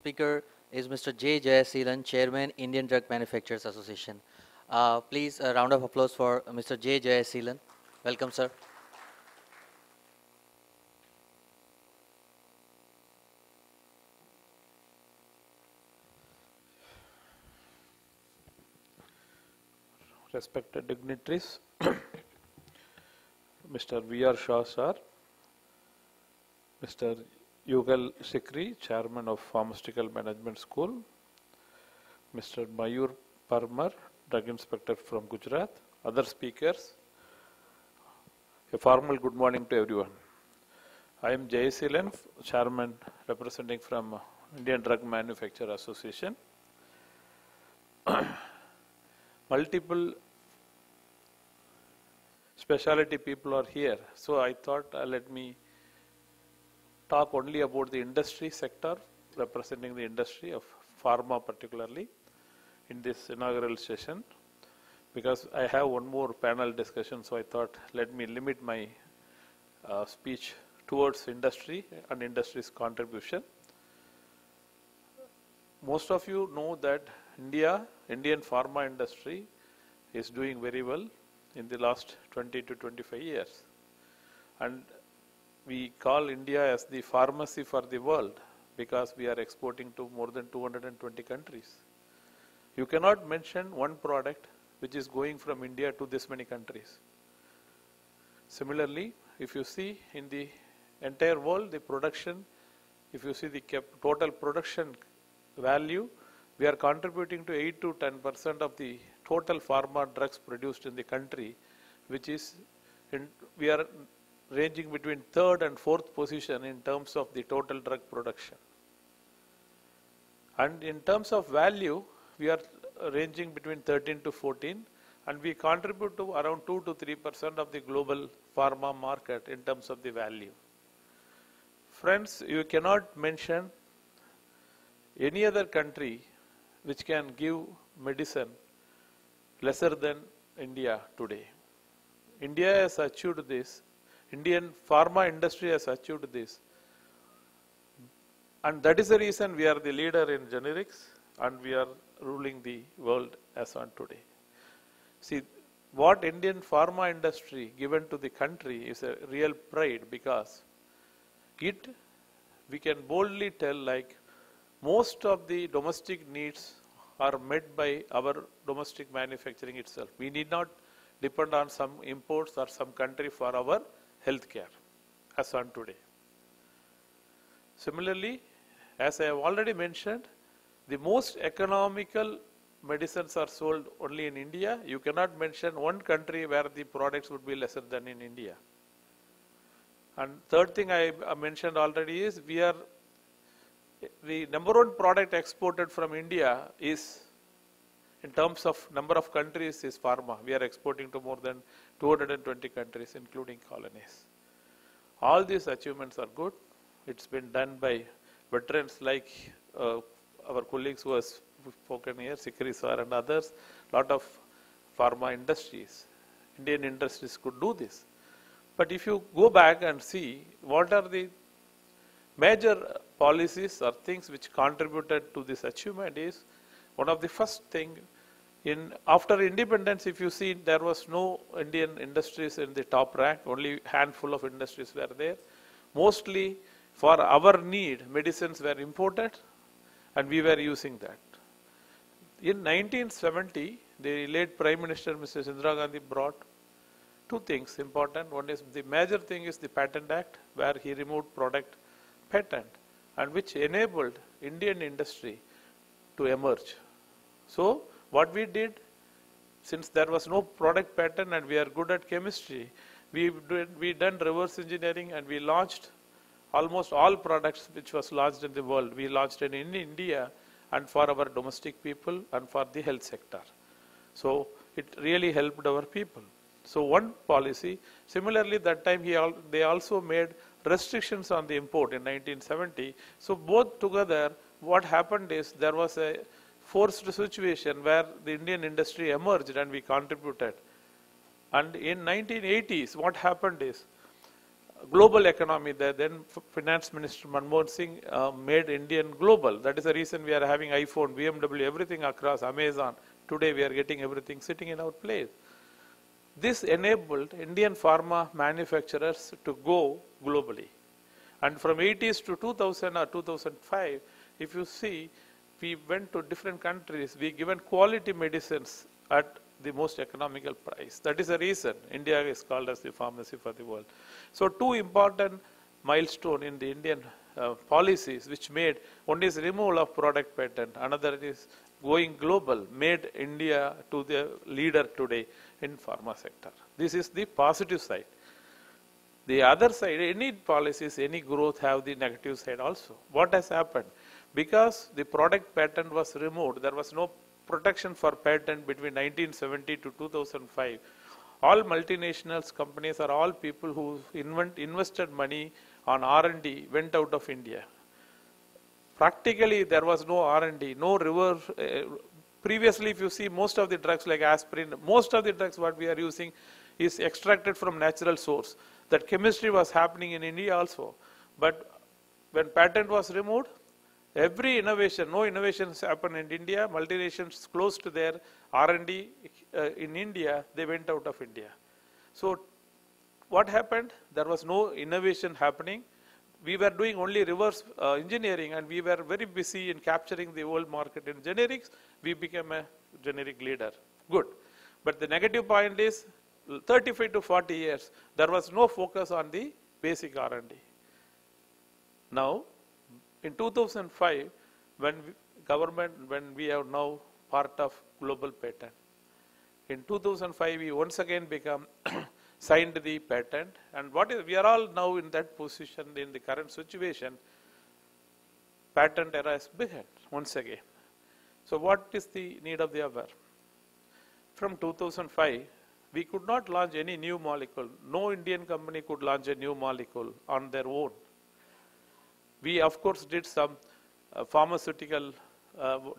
Speaker is Mr. J. Jayaseelan, Chairman, Indian Drug Manufacturers Association. Please, a round of applause for Mr. J. Jayaseelan. Welcome, sir. Respected dignitaries, Mr. V.R. Shah sir, Mr. Yugal Sikri, Chairman of Pharmaceutical Management School, Mr. Mayur Parmar, Drug Inspector from Gujarat, other speakers, a formal good morning to everyone. I am Jayaseelan, Chairman representing from Indian Drug Manufacturer Association. Multiple specialty people are here, so I thought let me talk only about the industry sector, representing the industry of pharma particularly in this inaugural session, because I have one more panel discussion, so I thought let me limit my speech towards industry and industry's contribution. Most of you know that Indian pharma industry is doing very well in the last 20 to 25 years. And we call India as the pharmacy for the world because we are exporting to more than 220 countries. You cannot mention one product which is going from India to this many countries. Similarly, if you see in the entire world, the production, if you see the total production value, we are contributing to 8 to 10% of the total pharma drugs produced in the country, which is, we are ranging between third and fourth position in terms of the total drug production. And in terms of value, we are ranging between 13 to 14, and we contribute to around 2 to 3% of the global pharma market in terms of the value. Friends, you cannot mention any other country which can give medicine lesser than India today. India has achieved this. Indian pharma industry has achieved this. And that is the reason we are the leader in generics and we are ruling the world as on today. See, what Indian pharma industry given to the country is a real pride, because we can boldly tell, like, most of the domestic needs are met by our domestic manufacturing itself. We need not depend on some imports or some country for our healthcare as on today. Similarly, as I have already mentioned, the most economical medicines are sold only in India. You cannot mention one country where the products would be lesser than in India. And third thing I mentioned already is the number one product exported from India is, in terms of number of countries, is pharma. We are exporting to more than 220 countries, including colonies. All these achievements are good. It's been done by veterans like our colleagues who have spoken here, Sikri sir and others. Lot of pharma industries, Indian industries could do this. But if you go back and see what are the major policies or things which contributed to this achievement, is one of the first thing after independence, if you see, there was no Indian industries in the top rank, only handful of industries were there. Mostly for our need, medicines were imported and we were using that. In 1970, the late Prime Minister Mrs. Indira Gandhi brought two things important. One is, the major thing is the Patent Act, where he removed product patent, and which enabled Indian industry to emerge. So what we did, since there was no product patent and we are good at chemistry, we done reverse engineering and we launched almost all products which was launched in the world. We launched it in India and for our domestic people and for the health sector. So it really helped our people. So one policy. Similarly, that time they also made restrictions on the import in 1970. So both together, what happened is, there was a forced situation where the Indian industry emerged and we contributed. And in 1980s, what happened is, global economy. The then Finance Minister Manmohan Singh made Indian global. That is the reason we are having iPhone, BMW, everything across, Amazon. Today we are getting everything sitting in our place. This enabled Indian pharma manufacturers to go globally. And from 80s to 2000 or 2005, if you see, we went to different countries, we given quality medicines at the most economical price. That is the reason India is called as the pharmacy for the world. So two important milestones in the Indian policies which made, one is removal of product patent, another is going global, made India to the leader today in pharma sector. This is the positive side. The other side, any policies, any growth have the negative side also. What has happened? Because the product patent was removed, there was no protection for patent between 1970 to 2005. All multinationals companies or all people who invested money on R&D went out of India. Practically there was no R&D, no reverse. Previously if you see most of the drugs like aspirin, most of the drugs what we are using is extracted from natural source. That chemistry was happening in India also. But when patent was removed, every innovation, no innovations happened in India, multinations closed their R&D in India, they went out of India. So what happened? There was no innovation happening. We were doing only reverse engineering and we were very busy in capturing the world market in generics. We became a generic leader. Good. But the negative point is 35 to 40 years, there was no focus on the basic R&D. Now, in 2005, when we are now part of global patent, in 2005 we once again become signed the patent, and we are all now in that position in the current situation. Patent era is begun once again. So what is the need of the hour? From 2005, we could not launch any new molecule. No Indian company could launch a new molecule on their own. We of course did some pharmaceutical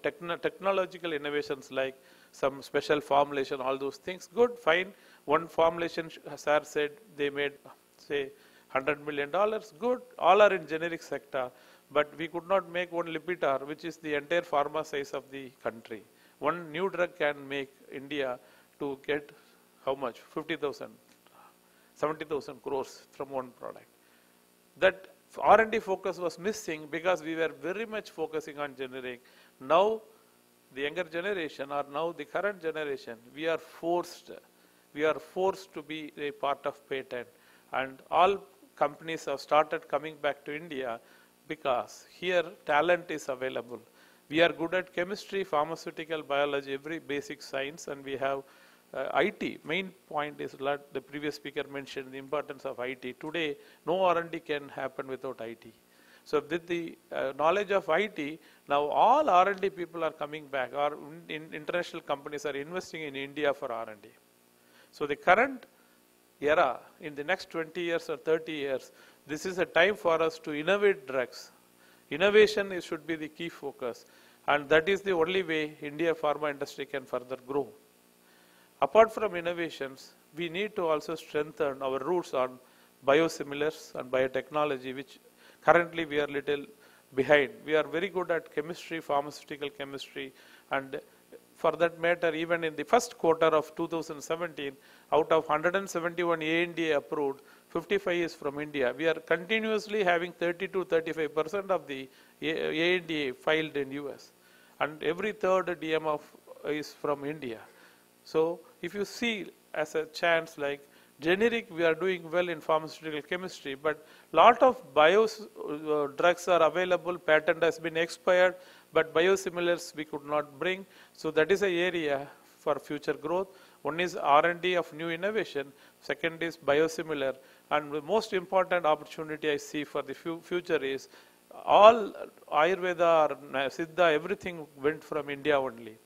technological innovations like some special formulation, all those things. Good, fine. One formulation, sir said they made say $100 million. Good, all are in generic sector. But we could not make one Lipitor, which is the entire pharma size of the country. One new drug can make India to get how much? 50,000, 70,000 crores from one product. That R&D focus was missing because we were very much focusing on generic. Now, the younger generation or now the current generation, we are forced to be a part of patent, and all companies have started coming back to India because here talent is available. We are good at chemistry, pharmaceutical, biology, every basic science, and we have IT. Main point is the previous speaker mentioned the importance of IT. Today, no R&D can happen without IT. So with the knowledge of IT, now all R&D people are coming back, or international companies are investing in India for R&D. So the current era, in the next 20 years or 30 years, this is a time for us to innovate drugs. Innovation should be the key focus, and that is the only way India pharma industry can further grow. Apart from innovations, we need to also strengthen our roots on biosimilars and biotechnology, which currently we are little behind. We are very good at chemistry, pharmaceutical chemistry, and for that matter, even in the first quarter of 2017, out of 171 ANDA approved, 55 is from India. We are continuously having 30 to 35% of the ANDA filed in US, and every third DM is from India. So if you see as a chance like generic, we are doing well in pharmaceutical chemistry, but lot of drugs are available, patent has been expired, but biosimilars we could not bring. So that is an area for future growth. One is R&D of new innovation, second is biosimilar, and the most important opportunity I see for the future is all Ayurveda or Siddha, everything went from India only.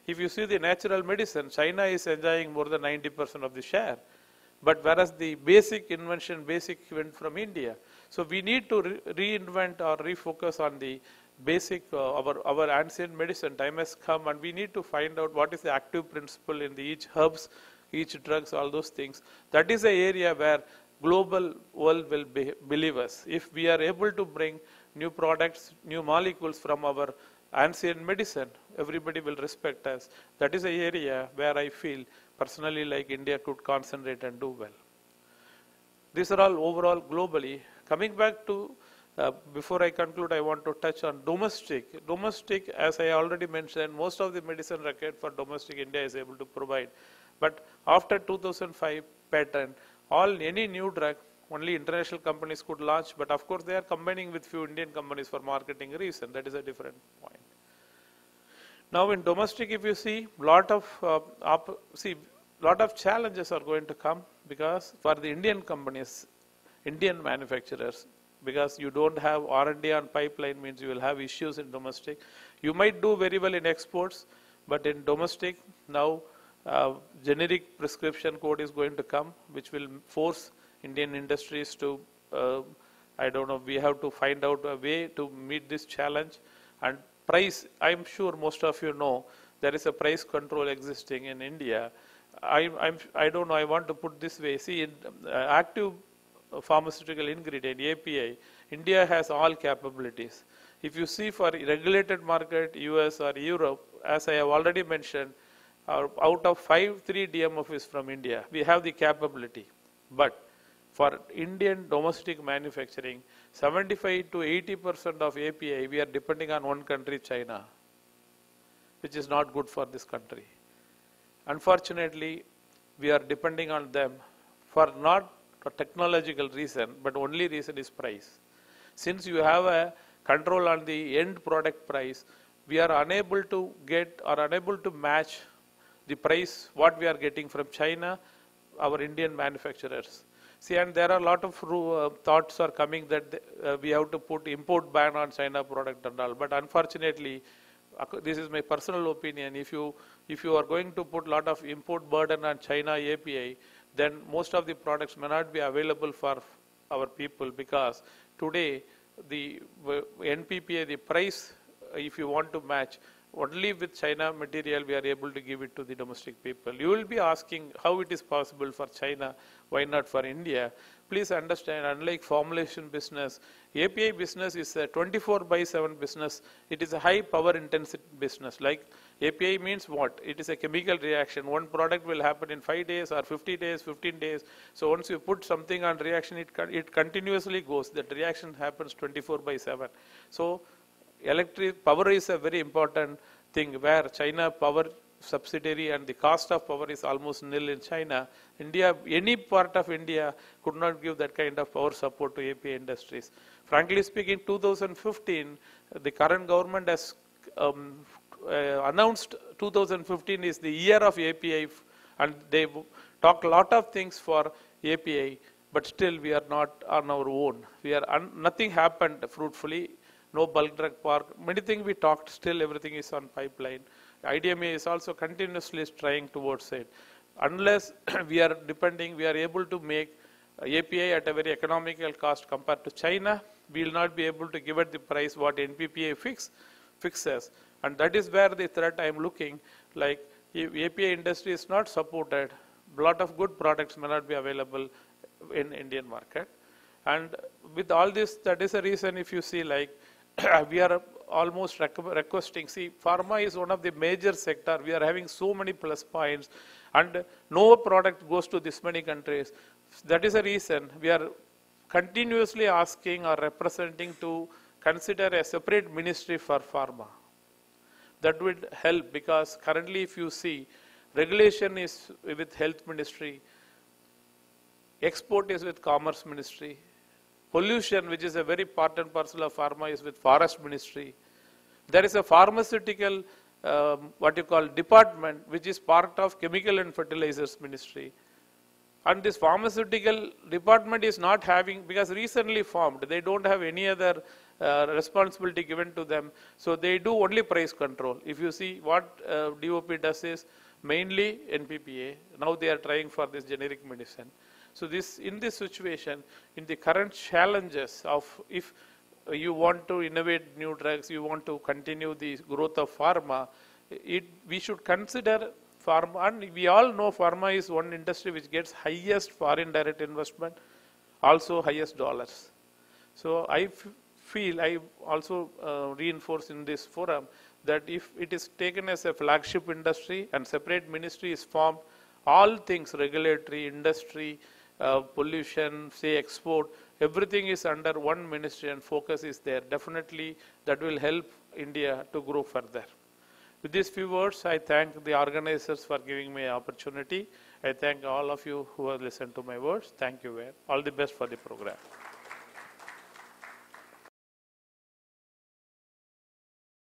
If you see the natural medicine, China is enjoying more than 90% of the share. But whereas the basic invention, went from India. So we need to reinvent or refocus on the basic, our ancient medicine. Time has come and we need to find out what is the active principle in each herbs, each drugs, all those things. That is the area where global world will believe us. If we are able to bring new products, new molecules from our ancient medicine, everybody will respect us. That is an area where I feel personally like India could concentrate and do well. These are all overall globally. Coming back to, before I conclude, I want to touch on domestic. Domestic, as I already mentioned, most of the medicine required for domestic India is able to provide. But after 2005 patent, any new drug, only international companies could launch, but of course they are combining with few Indian companies for marketing reason. That is a different point. Now in domestic, if you see, lot of challenges are going to come, because for the Indian companies, Indian manufacturers, because you don't have R&D on pipeline, means you will have issues in domestic. You might do very well in exports, but in domestic now generic prescription code is going to come, which will force Indian industries to, I don't know, we have to find out a way to meet this challenge. And price, I'm sure most of you know, there is a price control existing in India. I don't know, I want to put this way. See, in active pharmaceutical ingredient, API, India has all capabilities. If you see for regulated market, US or Europe, as I have already mentioned, out of 3 DMF is from India. We have the capability. But for Indian domestic manufacturing, 75 to 80% of API, we are depending on one country, China, which is not good for this country. Unfortunately, we are depending on them for not a technological reason, but only reason is price. Since you have a control on the end product price, we are unable to get or unable to match the price what we are getting from China, our Indian manufacturers. See, and there are a lot of thoughts are coming that we have to put import ban on China product and all. But unfortunately, this is my personal opinion. If you are going to put a lot of import burden on China API, then most of the products may not be available for our people, because today the NPPA, the price, if you want to match, only with China material we are able to give it to the domestic people. You will be asking how it is possible for China, why not for India? Please understand, unlike formulation business, API business is a 24/7 business. It is a high power intensity business. Like API means what? It is a chemical reaction. One product will happen in 5 days or 50 days, 15 days. So once you put something on reaction, it continuously goes. That reaction happens 24/7. So electric power is a very important thing, where China power subsidiary and the cost of power is almost nil in China. India, any part of India could not give that kind of power support to API industries. Frankly speaking, 2015, the current government has announced 2015 is the year of API, and they talk a lot of things for API, but still we are not on our own. Nothing happened fruitfully. No bulk drug park, many things we talked, still everything is on pipeline. IDMA is also continuously trying towards it. Unless we are able to make API at a very economical cost compared to China, we will not be able to give it the price what NPPA fixes. And that is where the threat I am looking, like if API industry is not supported, a lot of good products may not be available in Indian market. And with all this, that is a reason if you see like, we are almost requesting, see, pharma is one of the major sector. We are having so many plus points, and no product goes to this many countries. That is a reason we are continuously asking or representing to consider a separate ministry for pharma. That would help, because currently if you see, regulation is with health ministry, export is with commerce ministry, pollution, which is a very part and parcel of pharma, is with forest ministry. There is a pharmaceutical, what you call department, which is part of chemical and fertilizers ministry. And this pharmaceutical department is not having, because recently formed, they don't have any other responsibility given to them. So they do only price control. If you see what DOP does is mainly NPPA. Now they are trying for this generic medicine. So in this situation, in the current challenges of if you want to innovate new drugs, you want to continue the growth of pharma, we should consider pharma, and we all know pharma is one industry which gets highest foreign direct investment, also highest dollars. So I feel, I also reinforce in this forum that if it is taken as a flagship industry and separate ministry is formed, all things regulatory, industry, pollution, say export, everything is under one ministry and focus is there. Definitely that will help India to grow further. With these few words, I thank the organizers for giving me an opportunity. I thank all of you who have listened to my words. Thank you. All the best for the program.